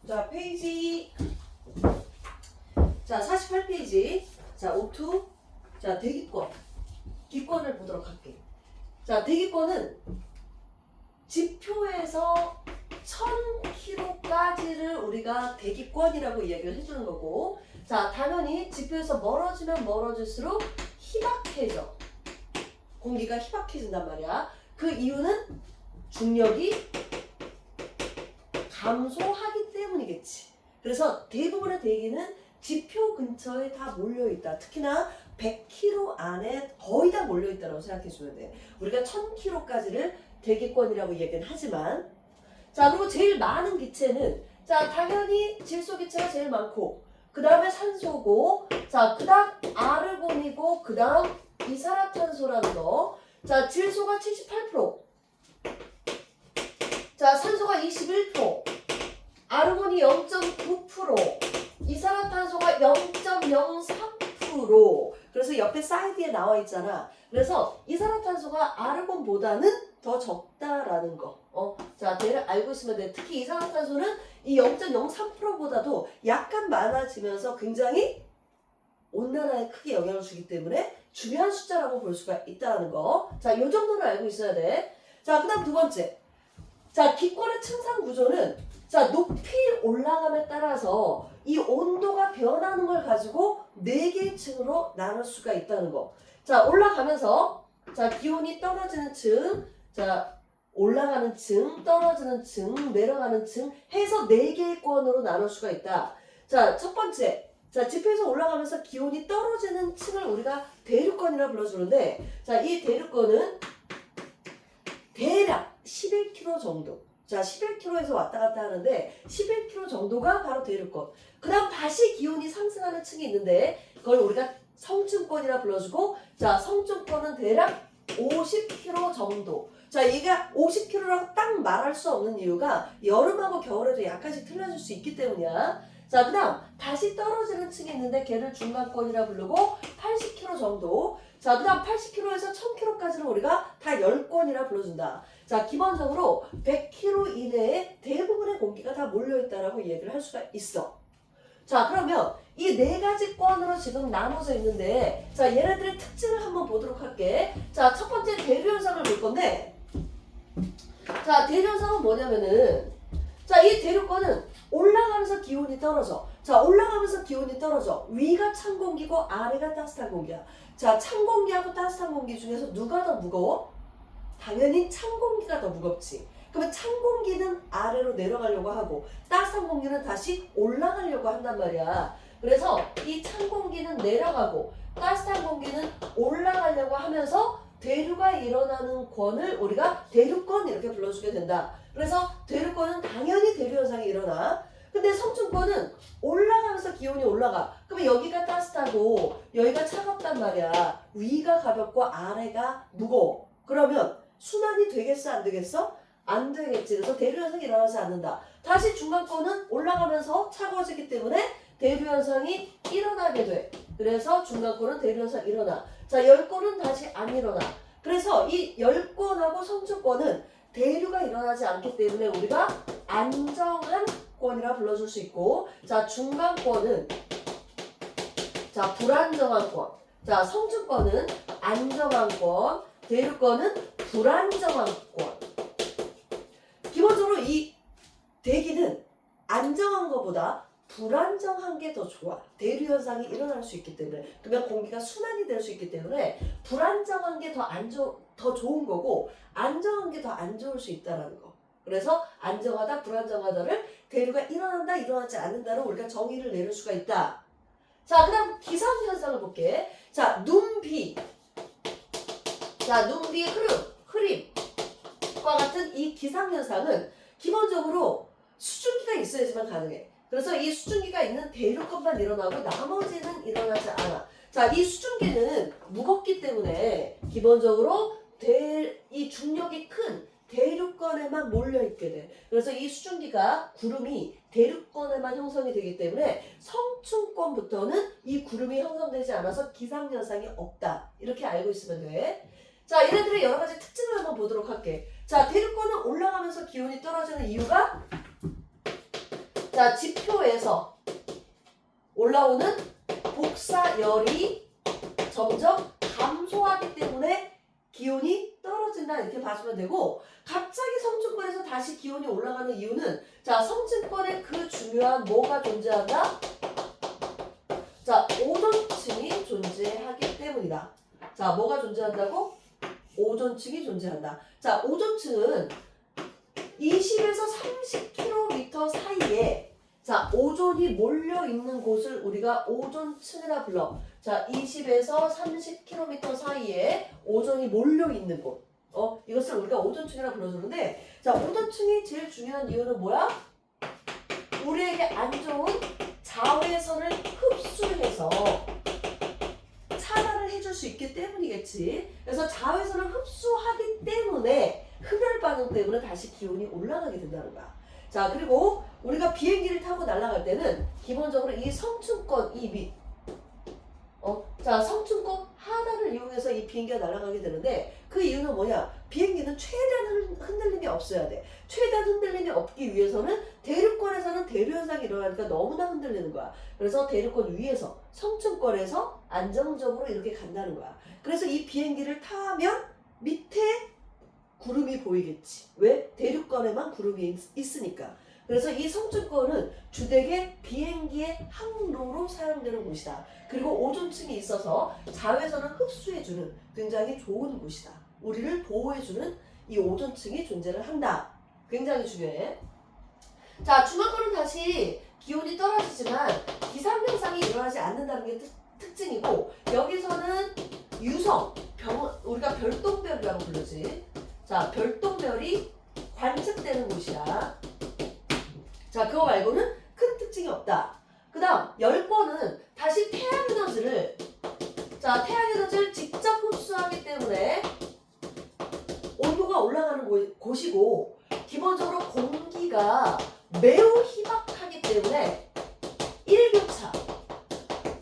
자, 페이지. 자, 48페이지. 자, O2. 자, 대기권. 기권을 보도록 할게요. 자, 대기권은 지표에서 1000km까지를 우리가 대기권이라고 이야기를 해주는 거고, 자, 당연히 지표에서 멀어지면 멀어질수록 희박해져. 공기가 희박해진단 말이야. 그 이유는 중력이 감소하기 때문이겠지. 그래서 대부분의 대기는 지표 근처에 다 몰려있다. 특히나 100km 안에 거의 다 몰려있다고 생각해주면 돼. 우리가 1000km까지를 대기권이라고 얘기는 하지만, 자, 그리고 제일 많은 기체는, 자, 당연히 질소 기체가 제일 많고, 그 다음에 산소고, 자, 그 다음 아르곤이고, 그 다음 이산화탄소라는 거. 자, 질소가 78%, 자, 산소가 21%, 아르곤이 0.9%, 이산화탄소가 0.03%. 그래서 옆에 사이드에 나와 있잖아. 그래서 이산화탄소가 아르곤보다는 더 적다라는 거. 자, 걔를 알고 있으면 돼. 특히 이산화탄소는 이 0.03%보다도 약간 많아지면서 굉장히 온난화에 크게 영향을 주기 때문에 중요한 숫자라고 볼 수가 있다는 거. 자, 이 정도는 알고 있어야 돼. 자, 그 다음 두 번째. 자, 기권의 층상 구조는, 자, 높이 올라감에 따라서 이 온도가 변하는 걸 가지고 4개의 층으로 나눌 수가 있다는 거. 자, 올라가면서, 자, 기온이 떨어지는 층, 자, 올라가는 층, 떨어지는 층, 내려가는 층 해서 4개의 권으로 나눌 수가 있다. 자, 첫 번째. 자, 지표에서 올라가면서 기온이 떨어지는 층을 우리가 대륙권이라 불러주는데, 자, 이 대륙권은 대략 11km 정도. 자, 11km에서 왔다 갔다 하는데 11km 정도가 바로 대륙권. 그 다음 다시 기온이 상승하는 층이 있는데 그걸 우리가 성층권이라 불러주고, 자, 성층권은 대략 50km 정도. 자, 얘가 50km라고 딱 말할 수 없는 이유가 여름하고 겨울에도 약간씩 틀려질 수 있기 때문이야. 자, 그 다음 다시 떨어지는 층이 있는데 걔를 중간권이라 부르고 80km 정도. 자, 그 다음 80km에서 1000km까지는 우리가 다 10권이라 불러준다. 자, 기본적으로 100km 이내에 대부분의 공기가 다 몰려있다라고 얘기를 할 수가 있어. 자, 그러면 이 4가지 권으로 지금 나눠져 있는데, 자, 얘네들의 특징을 한번 보도록 할게. 자, 첫 번째 대류현상을 볼 건데, 자, 대류현상은 뭐냐면은, 자, 이 대륙권은 올라가면서 기온이 떨어져. 자, 올라가면서 기온이 떨어져. 위가 찬 공기고 아래가 따뜻한 공기야. 자, 찬 공기하고 따뜻한 공기 중에서 누가 더 무거워? 당연히 찬 공기가 더 무겁지. 그러면 찬 공기는 아래로 내려가려고 하고 따뜻한 공기는 다시 올라가려고 한단 말이야. 그래서 이 찬 공기는 내려가고 따뜻한 공기는 올라가려고 하면서 대류가 일어나는 권을 우리가 대류권 이렇게 불러주게 된다. 그래서 대류권은 당연히 대류현상이 일어나. 근데 성층권은 올라가면서 기온이 올라가. 그러면 여기가 따뜻하고 여기가 차갑단 말이야. 위가 가볍고 아래가 무거워. 그러면 순환이 되겠어 안 되겠어? 안 되겠지. 그래서 대류현상이 일어나지 않는다. 다시 중간권은 올라가면서 차가워지기 때문에 대류현상이 일어나게 돼. 그래서 중간권은 대류현상이 일어나. 자, 10권은 다시 안 일어나. 그래서 이 10권하고 성층권은 대류가 일어나지 않기 때문에 우리가 안정한 권이라 불러줄 수 있고, 자, 중간권은, 자, 불안정한 권. 자, 성층권은 안정한 권, 대류권은 불안정한 권. 기본적으로 이 대기는 안정한 것보다 불안정한 게 더 좋아. 대류 현상이 일어날 수 있기 때문에. 그러면 공기가 순환이 될 수 있기 때문에 불안정한 게 더 좋은 거고 안정한 게 더 안 좋을 수 있다는 거. 그래서 안정하다, 불안정하다를 대류가 일어난다, 일어나지 않는다로 우리가 정의를 내릴 수가 있다. 자, 그 다음 기상현상을 볼게. 자, 눈, 비. 자, 눈, 비의 흐림과 같은 이 기상현상은 기본적으로 수증기가 있어야지만 가능해. 그래서 이 수증기가 있는 대륙권만 일어나고 나머지는 일어나지 않아. 자, 이 수증기는 무겁기 때문에 기본적으로 이 중력이 큰 대륙권에만 몰려있게 돼. 그래서 이 수증기가 구름이 대륙권에만 형성이 되기 때문에 성층권부터는 이 구름이 형성되지 않아서 기상현상이 없다. 이렇게 알고 있으면 돼. 자, 얘네들의 여러 가지 특징을 한번 보도록 할게. 자, 대륙권은 올라가면서 기온이 떨어지는 이유가 자, 지표에서 올라오는 복사열이 점점 감소하기 때문에 기온이 떨어진다 이렇게 봐주면 되고, 갑자기 성층권에서 다시 기온이 올라가는 이유는 자, 성층권에 그 중요한 뭐가 존재한다? 자, 오존층이 존재하기 때문이다. 자, 뭐가 존재한다고? 오존층이 존재한다. 자, 오존층은 20에서 30km 사이에 자, 오존이 몰려있는 곳을 우리가 오존층이라 불러. 자, 20에서 30km 사이에 오존이 몰려있는 곳. 이것을 우리가 오존층이라 불러주는데, 자, 오존층이 제일 중요한 이유는 뭐야? 우리에게 안 좋은 자외선을 흡수해서 차단을 해줄 수 있기 때문이겠지. 그래서 자외선을 흡수하기 때문에 흡열 반응 때문에 다시 기온이 올라가게 된다는 거야. 자, 그리고 우리가 비행기를 타고 날아갈 때는 기본적으로 이 성층권 이 밑, 자, 성층권 하단을 이용해서 이 비행기가 날아가게 되는데, 그 이유는 뭐냐? 비행기는 최대한 흔들림이 없어야 돼. 최대한 흔들림이 없기 위해서는 대륙권에서는 대류현상이 일어나니까 너무나 흔들리는 거야. 그래서 대륙권 위에서 성층권에서 안정적으로 이렇게 간다는 거야. 그래서 이 비행기를 타면 밑에 구름이 보이겠지. 왜? 대륙권에만 구름이 있으니까. 그래서 이 성층권은 주되게 비행기의 항로로 사용되는 곳이다. 그리고 오존층이 있어서 자외선을 흡수해주는 굉장히 좋은 곳이다. 우리를 보호해주는 이 오존층이 존재를 한다. 굉장히 중요해. 자, 중간권은 다시 기온이 떨어지지만 기상현상이 일어나지 않는다는 게 특징이고, 여기서는 유성, 우리가 별똥별이라고 부르지. 자, 별똥별이 관측되는 곳이야. 자, 그거 말고는 큰 특징이 없다. 그 다음 10번은 다시 태양에너지를 직접 흡수하기 때문에 온도가 올라가는 곳이고, 기본적으로 공기가 매우 희박하기 때문에 일교차,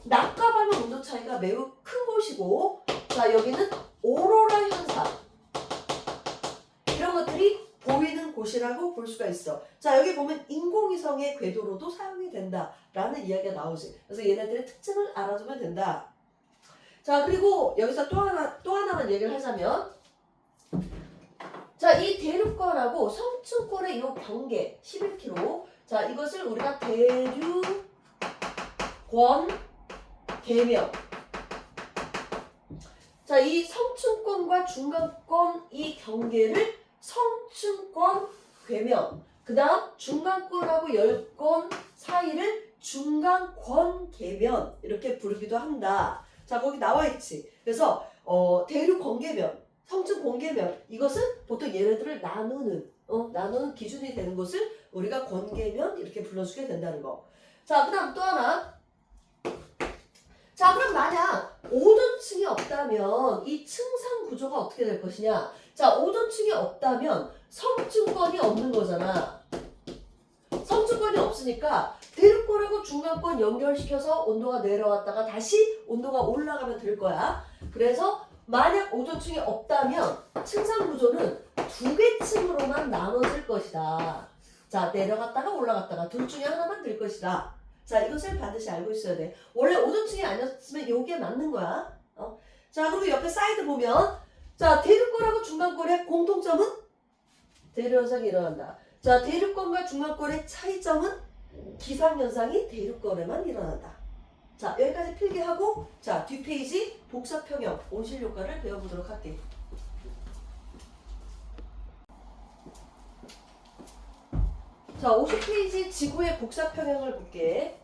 낮과 밤의 온도 차이가 매우 큰 곳이고, 자, 여기는 오로라 현상, 이런 것들이 보이는 곳이라고 볼 수가 있어. 자, 여기 보면 인공위성의 궤도로도 사용이 된다라는 이야기가 나오지. 그래서 얘네들의 특징을 알아두면 된다. 자, 그리고 여기서 또 하나만 얘기를 하자면, 자, 이 대륙권하고 성층권의 이 경계 11km. 자, 이것을 우리가 대류권 계명. 자, 이 성층권과 중간권 이 경계를 성층권 궤면, 그 다음 중간권하고 열권 사이를 중간권 계면 이렇게 부르기도 한다. 자, 거기 나와 있지. 그래서 대륙 권계면, 성층 권계면, 이것은 보통 얘네들을 나누는 기준이 되는 것을 우리가 권계면 이렇게 불러주게 된다는 거. 자, 그 다음 또 하나. 자, 그럼 만약 오존층이 없다면 이 층상 구조가 어떻게 될 것이냐? 자, 오존층이 없다면 성층권이 없는 거잖아. 성층권이 없으니까 대륙권하고 중간권 연결시켜서 온도가 내려왔다가 다시 온도가 올라가면 될 거야. 그래서 만약 오존층이 없다면 층상 구조는 두 개 층으로만 나눠질 것이다. 자, 내려갔다가 올라갔다가 둘 중에 하나만 될 것이다. 자, 이것을 반드시 알고 있어야 돼. 원래 오존층이 아니었으면 요게 맞는 거야. 자, 그리고 옆에 사이드 보면, 자, 대륙권하고 중간권의 공통점은 대류현상이 일어난다. 자, 대륙권과 중간권의 차이점은 기상현상이 대륙권에만 일어난다. 자, 여기까지 필기하고, 자, 뒷페이지 복사평형 온실효과를 배워보도록 할게. 자, 50페이지 지구의 복사평형을 볼게.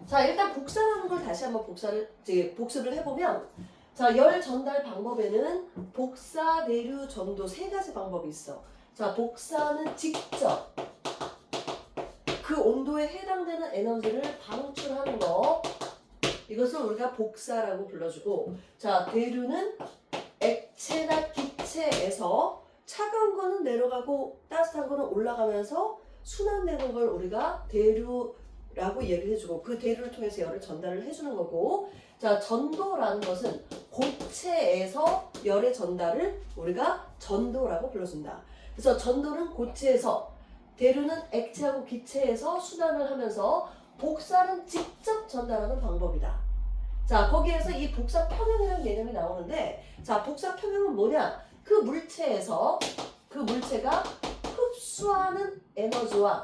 자, 일단 복사하는 걸 다시 한번 복습을 해보면, 자, 열 전달 방법에는 복사, 내류, 전도 세 가지 방법이 있어. 자, 복사는 직접 그 온도에 해당되는 에너지를 방출하는 거, 이것을 우리가 복사라고 불러주고, 자, 대류는 액체나 기체에서 차가운 거는 내려가고 따뜻한 거는 올라가면서 순환되는 걸 우리가 대류라고 얘기를 해주고, 그 대류를 통해서 열을 전달을 해주는 거고, 자, 전도라는 것은 고체에서 열의 전달을 우리가 전도라고 불러준다. 그래서 전도는 고체에서 대류는 액체하고 기체에서 순환을 하면서 복사는 직접 전달하는 방법이다. 자, 거기에서 이 복사 평형이라는 개념이 나오는데, 자, 복사 평형은 뭐냐? 그 물체가 흡수하는 에너지와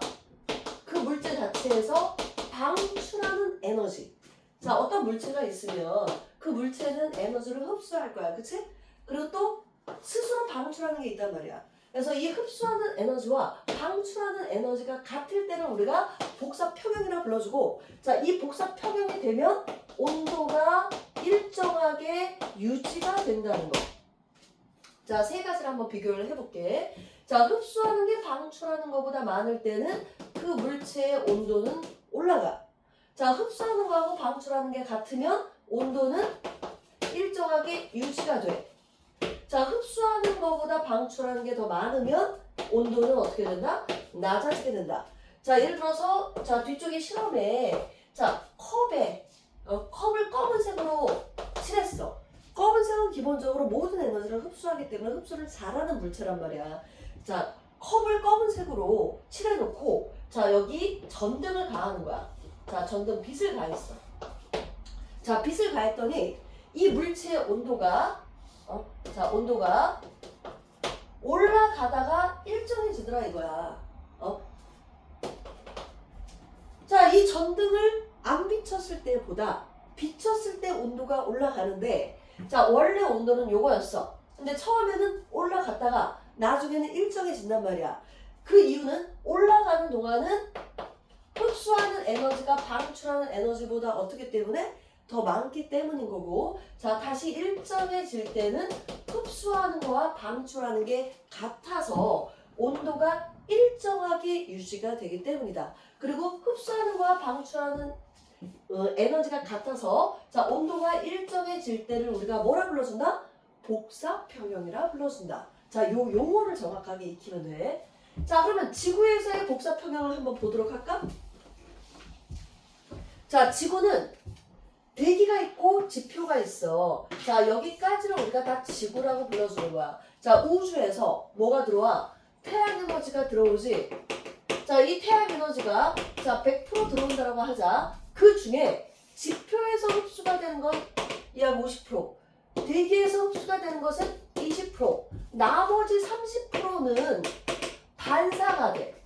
그 물체 자체에서 방출하는 에너지. 자, 어떤 물체가 있으면 그 물체는 에너지를 흡수할 거야. 그치? 그리고 또 스스로 방출하는 게 있단 말이야. 그래서 이 흡수하는 에너지와 방출하는 에너지가 같을 때는 우리가 복사 평형이라 불러주고, 자, 이 복사 평형이 되면 온도가 일정하게 유지가 된다는 거. 자, 세 가지를 한번 비교를 해볼게. 자, 흡수하는 게 방출하는 것보다 많을 때는 그 물체의 온도는 올라가. 자, 흡수하는 거하고 방출하는 게 같으면 온도는 일정하게 유지가 돼. 자, 흡수하는 것보다 방출하는 게 더 많으면 온도는 어떻게 된다? 낮아지게 된다. 자, 예를 들어서, 자, 뒤쪽에 실험에, 자, 컵을 검은색으로 칠했어. 검은색은 기본적으로 모든 에너지를 흡수하기 때문에 흡수를 잘하는 물체란 말이야. 자, 컵을 검은색으로 칠해놓고, 자, 여기 전등을 가하는 거야. 자, 전등 빛을 가했어. 자, 빛을 가했더니 이 물체의 온도가 온도가 올라가다가 일정해지더라 이거야. 자, 이 전등을 안 비췄을 때보다 비췄을 때 온도가 올라가는데, 자, 원래 온도는 요거였어. 근데 처음에는 올라갔다가 나중에는 일정해진단 말이야. 그 이유는 올라가는 동안은 흡수하는 에너지가 방출하는 에너지보다 어떻기 때문에 더 많기 때문인 거고, 자, 다시 일정해질 때는 흡수하는 거와 방출하는 게 같아서 온도가 일정하게 유지가 되기 때문이다. 그리고 흡수하는 거와 방출하는 에너지가 같아서, 자, 온도가 일정해질 때를 우리가 뭐라 불러준다? 복사 평형이라 불러준다. 자, 요 용어를 정확하게 익히면 돼. 자, 그러면 지구에서의 복사 평형을 한번 보도록 할까? 자, 지구는 대기가 있고 지표가 있어. 자, 여기까지는 우리가 다 지구라고 불러주는 거야. 자, 우주에서 뭐가 들어와? 태양 에너지가 들어오지. 자, 이 태양 에너지가, 자, 100% 들어온다라고 하자. 그 중에 지표에서 흡수가 되는 건 약 50%, 대기에서 흡수가 되는 것은 20%, 나머지 30%는 반사가 돼.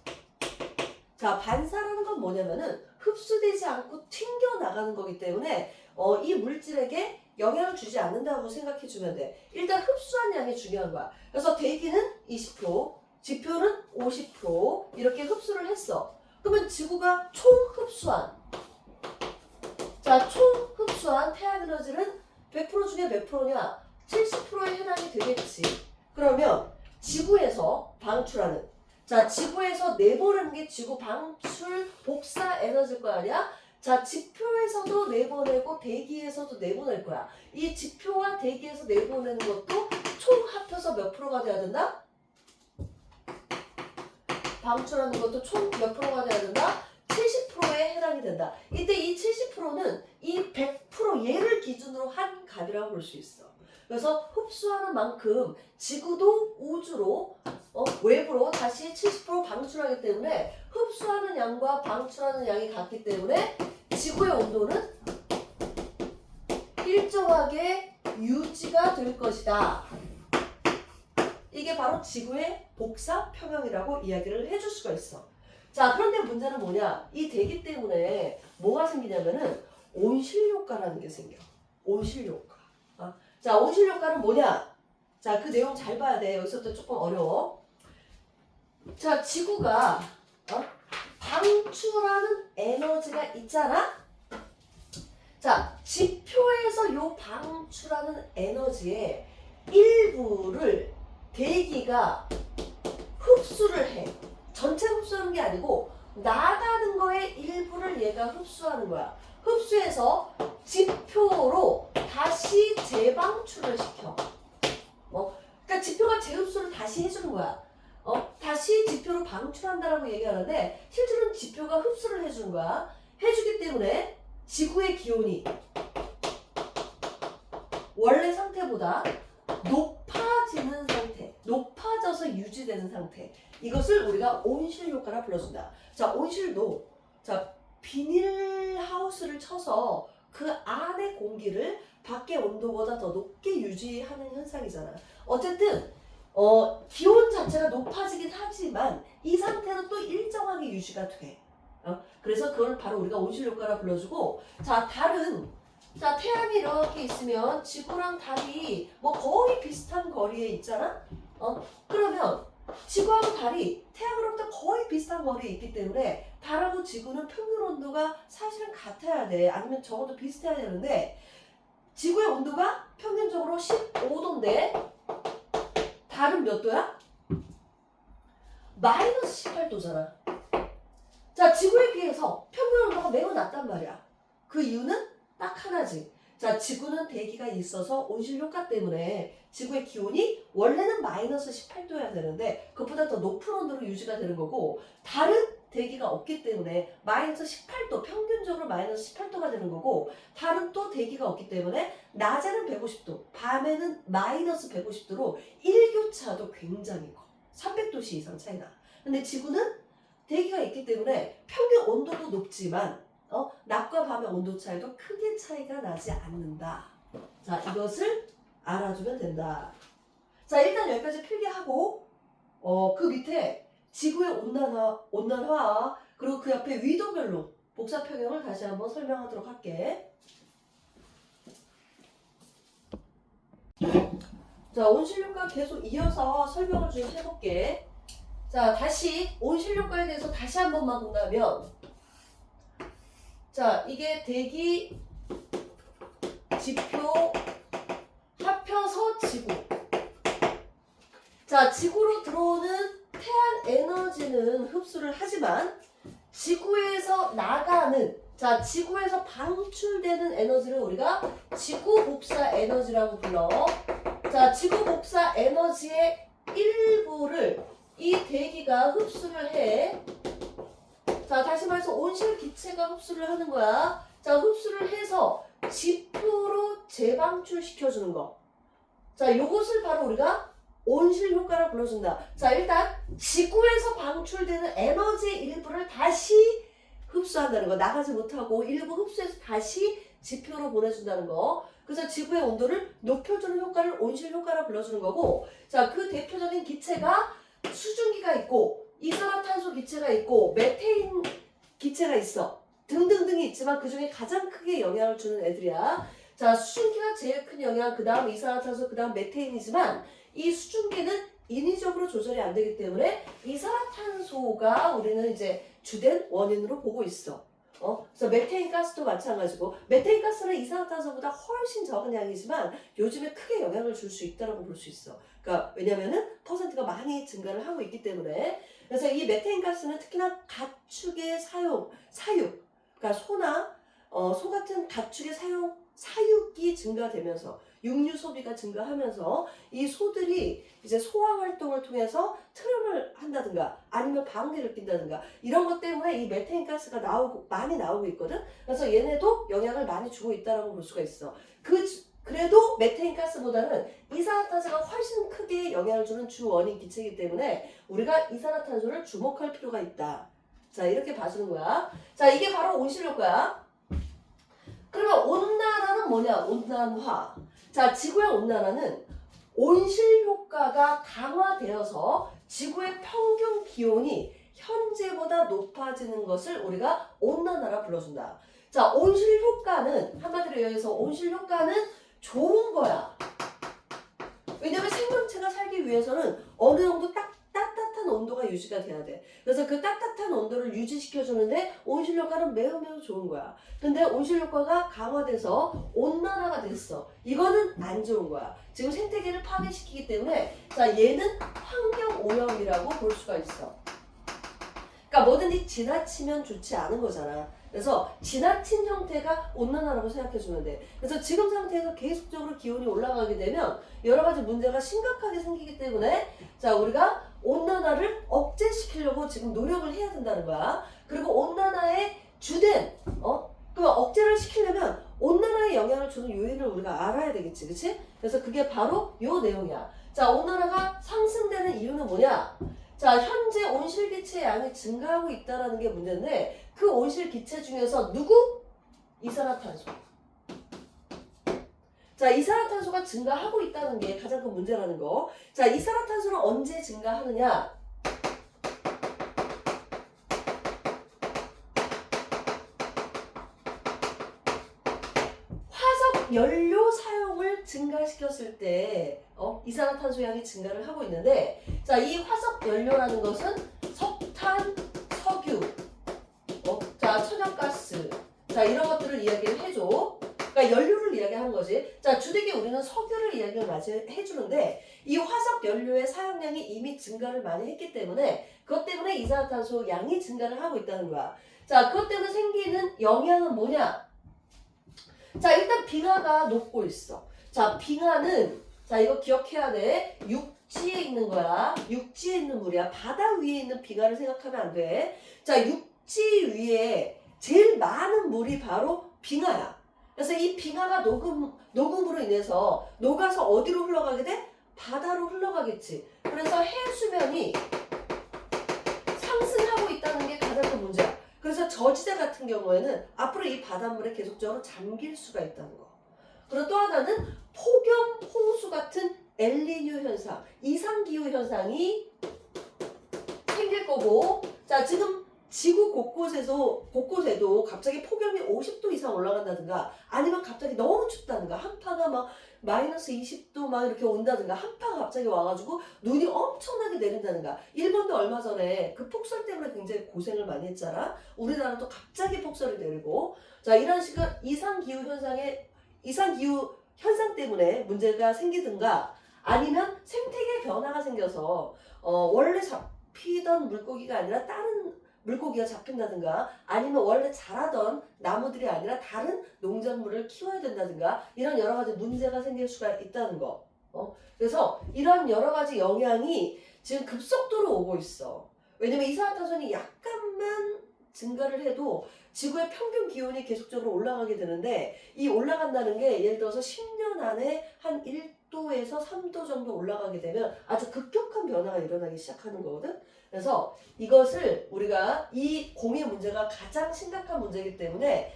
자, 반사라는 건 뭐냐면은 흡수되지 않고 튕겨나가는 거기 때문에 이 물질에게 영향을 주지 않는다고 생각해 주면 돼. 일단 흡수한 양이 중요한 거야. 그래서 대기는 20%, 지표는 50% 이렇게 흡수를 했어. 그러면 지구가 총 흡수한, 자, 총 흡수한 태양 에너지는 100% 중에 몇 프로냐? 70%에 해당이 되겠지. 그러면 지구에서 방출하는, 자, 지구에서 내보내는 게 지구 방출 복사 에너지일 거 아니야? 자, 지표에서도 내보내고 대기에서도 내보낼 거야. 이 지표와 대기에서 내보내는 것도 총 합해서 몇 프로가 돼야 된다? 방출하는 것도 총 몇 프로가 돼야 된다? 70%에 해당이 된다. 이때 이 70%는 이 100% 얘를 기준으로 한 값이라고 볼 수 있어. 그래서 흡수하는 만큼 지구도 우주로 외부로 다시 70% 방출하기 때문에 흡수하는 양과 방출하는 양이 같기 때문에 지구의 온도는 일정하게 유지가 될 것이다. 이게 바로 지구의 복사 평형이라고 이야기를 해줄 수가 있어. 자, 그런데 문제는 뭐냐? 이 대기 때문에 뭐가 생기냐면은 온실효과라는 게 생겨. 온실효과. 자, 온실효과는 뭐냐? 자, 그 내용 잘 봐야 돼. 여기서부터 조금 어려워. 자, 지구가 방출하는 에너지가 있잖아? 자, 지표에서 요 방출하는 에너지의 일부를 대기가 흡수를 해. 전체 흡수하는 게 아니고 나가는 거의 일부를 얘가 흡수하는 거야. 흡수해서 지표로 다시 재방출을 시켜. 그러니까 지표가 재흡수를 다시 해주는 거야. 다시 지표로 방출한다라고 얘기하는데 실제로는 지표가 흡수를 해주는 거야. 해주기 때문에 지구의 기온이 원래 상태보다 높아지는 상태, 높아져 떨어져서 유지되는 상태. 이것을 우리가 온실 효과라 불러준다. 자, 온실도 자 비닐하우스를 쳐서 그 안의 공기를 밖의 온도보다 더 높게 유지하는 현상이잖아. 어쨌든 기온 자체가 높아지긴 하지만 이 상태는 또 일정하게 유지가 돼. 그래서 그걸 바로 우리가 온실 효과라 불러주고, 자 태양이 이렇게 있으면 지구랑 달이 뭐 거의 비슷한 거리에 있잖아. 그러면 지구하고 달이 태양으로부터 거의 비슷한 거리에 있기 때문에 달하고 지구는 평균 온도가 사실은 같아야 돼. 아니면 적어도 비슷해야 되는데 지구의 온도가 평균적으로 15도인데 달은 몇 도야? 마이너스 18도잖아. 자, 지구에 비해서 평균 온도가 매우 낮단 말이야. 그 이유는 딱 하나지. 자, 지구는 대기가 있어서 온실 효과 때문에 지구의 기온이 원래는 마이너스 18도여야 되는데 그것보다 더 높은 온도로 유지가 되는 거고, 달은 대기가 없기 때문에 마이너스 18도, 평균적으로 마이너스 18도가 되는 거고, 달은 또 대기가 없기 때문에 낮에는 150도, 밤에는 마이너스 150도로 일교차도 굉장히 커. 300도씨 이상 차이나. 근데 지구는 대기가 있기 때문에 평균 온도도 높지만 낮과 밤의 온도 차이도 크게 차이가 나지 않는다. 자, 이것을 알아주면 된다. 자, 일단 여기까지 필기하고 그 밑에 지구의 온난화 그리고 그 옆에 위도별로 복사 평형을 다시 한번 설명하도록 할게. 자, 온실효과 계속 이어서 설명을 좀 해볼게. 자, 다시 온실효과에 대해서 다시 한 번만 본다면, 자, 이게 대기 지표 합혀서 지구. 자, 지구로 들어오는 태양 에너지는 흡수를 하지만 지구에서 나가는, 자, 지구에서 방출되는 에너지를 우리가 지구 복사 에너지라고 불러. 자, 지구 복사 에너지의 일부를 이 대기가 흡수를 해. 자, 다시 말해서 온실 기체가 흡수를 하는 거야. 자, 흡수를 해서 지표로 재방출시켜주는 거. 자, 요것을 바로 우리가 온실 효과라 불러준다. 자, 일단 지구에서 방출되는 에너지의 일부를 다시 흡수한다는 거. 나가지 못하고 일부 흡수해서 다시 지표로 보내준다는 거. 그래서 지구의 온도를 높여주는 효과를 온실 효과라 불러주는 거고, 자, 그 대표적인 기체가 수증기가 있고 이산화탄소 기체가 있고 메테인 기체가 있어. 등등등이 있지만 그 중에 가장 크게 영향을 주는 애들이야. 자, 수증기가 제일 큰 영향, 그 다음 이산화탄소, 그 다음 메테인이지만 이 수증기는 인위적으로 조절이 안 되기 때문에 이산화탄소가 우리는 이제 주된 원인으로 보고 있어. 그래서 메테인 가스도 마찬가지고, 메테인 가스는 이산화탄소보다 훨씬 적은 양이지만 요즘에 크게 영향을 줄 수 있다고 볼 수 있어. 그러니까 왜냐면은 퍼센트가 많이 증가를 하고 있기 때문에. 그래서 이 메테인 가스는 특히나 가축의 사육, 그러니까 소나 소 같은 가축의 사육이 증가되면서 육류 소비가 증가하면서 이 소들이 이제 소화 활동을 통해서 트름을 한다든가 아니면 방귀를 낀다든가 이런 것 때문에 이 메테인 가스가 많이 나오고 있거든. 그래서 얘네도 영향을 많이 주고 있다라고 볼 수가 있어. 그래도 메테인 가스보다는 이산화탄소가 훨씬 크게 영향을 주는 주 원인 기체이기 때문에 우리가 이산화탄소를 주목할 필요가 있다. 자, 이렇게 봐주는 거야. 자, 이게 바로 온실 효과야. 그러면 온난화는 뭐냐? 온난화. 자, 지구의 온난화는 온실 효과가 강화되어서 지구의 평균 기온이 현재보다 높아지는 것을 우리가 온난화라 불러준다. 자, 온실 효과는 한마디로 얘기해서 온실 효과는 좋은 거야. 왜냐면 생명체가 살기 위해서는 어느 정도 따뜻한 온도가 유지가 돼야 돼. 그래서 그 따뜻한 온도를 유지시켜주는데 온실 효과는 매우 좋은 거야. 근데 온실 효과가 강화돼서 온난화가 됐어. 이거는 안 좋은 거야. 지금 생태계를 파괴시키기 때문에, 자, 얘는 환경 오염이라고 볼 수가 있어. 그러니까 뭐든지 지나치면 좋지 않은 거잖아. 그래서 지나친 형태가 온난화라고 생각해주면 돼. 그래서 지금 상태에서 계속적으로 기온이 올라가게 되면 여러 가지 문제가 심각하게 생기기 때문에, 자, 우리가 온난화를 억제시키려고 지금 노력을 해야 된다는 거야. 그리고 온난화의 주된 그 억제를 시키려면 온난화에 영향을 주는 요인을 우리가 알아야 되겠지, 그치? 그래서 그게 바로 요 내용이야. 자, 온난화가 상승되는 이유는 뭐냐? 자, 현재 온실기체 양이 증가하고 있다는 게 문제인데 그 온실기체 중에서 누구? 이산화탄소. 자, 이산화탄소가 증가하고 있다는 게 가장 큰 문제라는 거. 자, 이산화탄소는 언제 증가하느냐? 화석 연료 사용을 증가시켰을 때 이산화탄소 양이 증가를 하고 있는데, 자, 이 화석 연료라는 것은 석탄, 석유, 자, 천연가스, 자, 이런 것들을 이야기를 해줘. 그러니까 연료를 이야기하는 거지. 자, 주되게 우리는 석유를 이야기를 많이 해주는데 이 화석 연료의 사용량이 이미 증가를 많이 했기 때문에 그것 때문에 이산화탄소 양이 증가를 하고 있다는 거야. 자, 그것 때문에 생기는 영향은 뭐냐? 자, 일단 빙하가 녹고 있어. 자, 빙하는 자, 이거 기억해야 돼. 육지에 있는 거야. 육지에 있는 물이야. 바다 위에 있는 빙하를 생각하면 안 돼. 자, 육지 위에 제일 많은 물이 바로 빙하야. 그래서 이 빙하가 녹음으로 인해서 녹아서 어디로 흘러가게 돼? 바다로 흘러가겠지. 그래서 해수면이 상승하고 있다는 게 가장 큰 문제야. 그래서 저지대 같은 경우에는 앞으로 이 바닷물에 계속적으로 잠길 수가 있다는 거. 그리고 또 하나는 폭염, 홍수 같은 엘니뇨 현상, 이상기후 현상이 생길 거고, 자, 지금 지구 곳곳에도 갑자기 폭염이 50도 이상 올라간다든가 아니면 갑자기 너무 춥다든가 한파가 막 마이너스 20도 막 이렇게 온다든가 한파가 갑자기 와가지고 눈이 엄청나게 내린다든가. 일본도 얼마 전에 그 폭설 때문에 굉장히 고생을 많이 했잖아. 우리나라도 갑자기 폭설이 내리고. 자, 이런 식의 이상기후 현상 때문에 문제가 생기든가 아니면 생태계 변화가 생겨서 원래 잡히던 물고기가 아니라 다른 물고기가 잡힌다든가 아니면 원래 자라던 나무들이 아니라 다른 농작물을 키워야 된다든가 이런 여러 가지 문제가 생길 수가 있다는 거. 그래서 이런 여러 가지 영향이 지금 급속도로 오고 있어. 왜냐면 이산화탄소는 약간만 증가를 해도 지구의 평균 기온이 계속적으로 올라가게 되는데 이 올라간다는 게 예를 들어서 10년 안에 한 1도에서 3도 정도 올라가게 되면 아주 급격한 변화가 일어나기 시작하는 거거든. 그래서 이것을 우리가 이 공해 문제가 가장 심각한 문제이기 때문에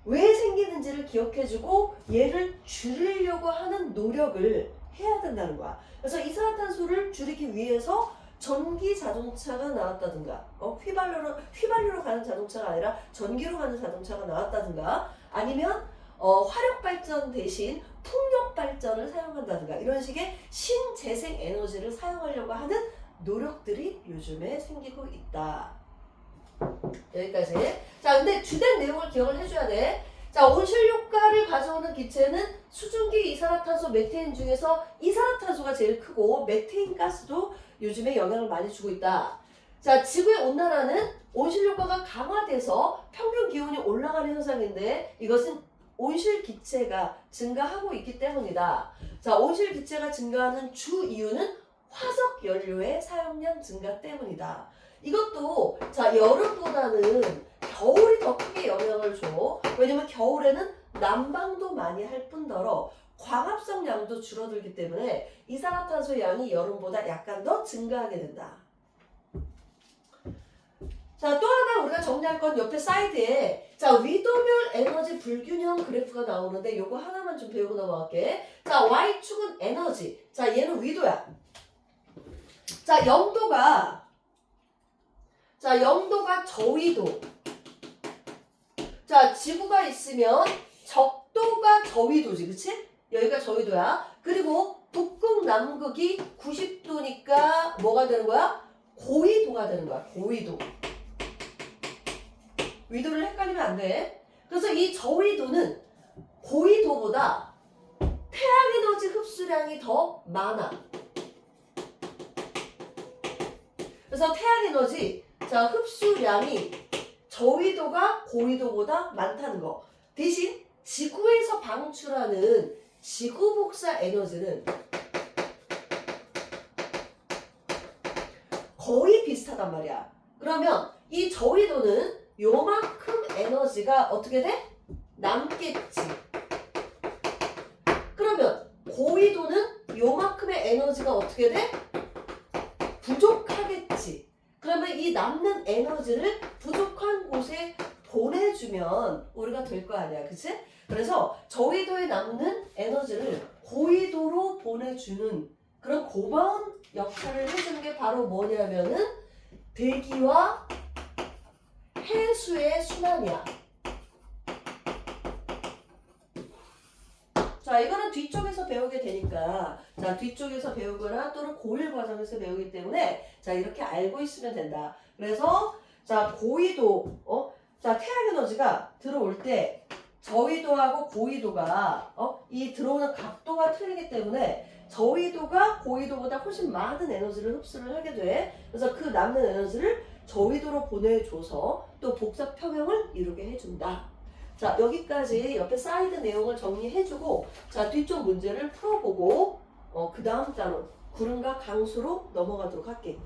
왜 생기는지를 기억해주고 얘를 줄이려고 하는 노력을 해야 된다는 거야. 그래서 이산화탄소를 줄이기 위해서 전기 자동차가 나왔다든가 휘발유로 가는 자동차가 아니라 전기로 가는 자동차가 나왔다든가 아니면 화력 발전 대신 풍력 발전을 사용한다든가 이런 식의 신재생 에너지를 사용하려고 하는 노력들이 요즘에 생기고 있다. 여기까지. 자, 근데 주된 내용을 기억을 해줘야 돼. 자, 온실효과를 가져오는 기체는 수증기, 이산화탄소, 메테인 중에서 이산화탄소가 제일 크고 메테인 가스도 요즘에 영향을 많이 주고 있다. 자, 지구의 온난화는 온실효과가 강화돼서 평균 기온이 올라가는 현상인데 이것은 온실기체가 증가하고 있기 때문이다. 자, 온실기체가 증가하는 주 이유는 화석 연료의 사용량 증가 때문이다. 이것도 자, 여름보다는 겨울이 더 크게 영향을 줘. 왜냐면 겨울에는 난방도 많이 할 뿐더러 광합성 양도 줄어들기 때문에 이산화탄소 양이 여름보다 약간 더 증가하게 된다. 자, 또 하나 우리가 정리할 건 옆에 사이드에 자, 위도별 에너지 불균형 그래프가 나오는데 요거 하나만 좀 배우고 넘어갈게. 자, Y축은 에너지. 자, 얘는 위도야. 자, 0도가 저위도. 자, 지구가 있으면 적도가 저위도지, 그치? 여기가 저위도야. 그리고 북극, 남극이 90도니까 뭐가 되는 거야? 고위도가 되는 거야, 고위도. 위도를 헷갈리면 안 돼. 그래서 이 저위도는 고위도보다 태양 에너지 흡수량이 더 많아. 그래서 태양 에너지 자, 흡수량이 저위도가 고위도보다 많다는 거. 대신 지구에서 방출하는 지구 복사 에너지는 거의 비슷하단 말이야. 그러면 이 저위도는 요만큼 에너지가 어떻게 돼? 남겠지. 그러면 고위도는 요만큼의 에너지가 어떻게 돼? 부족하겠지. 그러면 이 남는 에너지를 부족한 곳에 보내주면 우리가 될 거 아니야. 그치? 그래서 저위도에 남는 에너지를 고위도로 보내주는 그런 고마운 역할을 해주는 게 바로 뭐냐면은 대기와 해수의 순환이야. 자, 이거는 뒤쪽에서 배우게 되니까, 자, 뒤쪽에서 배우거나 또는 고1 과정에서 배우기 때문에, 자, 이렇게 알고 있으면 된다. 그래서, 자, 고위도, 자, 태양 에너지가 들어올 때, 저위도하고 고위도가, 이 들어오는 각도가 틀리기 때문에, 저위도가 고위도보다 훨씬 많은 에너지를 흡수를 하게 돼. 그래서 그 남는 에너지를 저위도로 보내줘서 또 복사 평형을 이루게 해준다. 자, 여기까지 옆에 사이드 내용을 정리해주고, 자, 뒤쪽 문제를 풀어보고, 그 다음 단원, 구름과 강수로 넘어가도록 할게.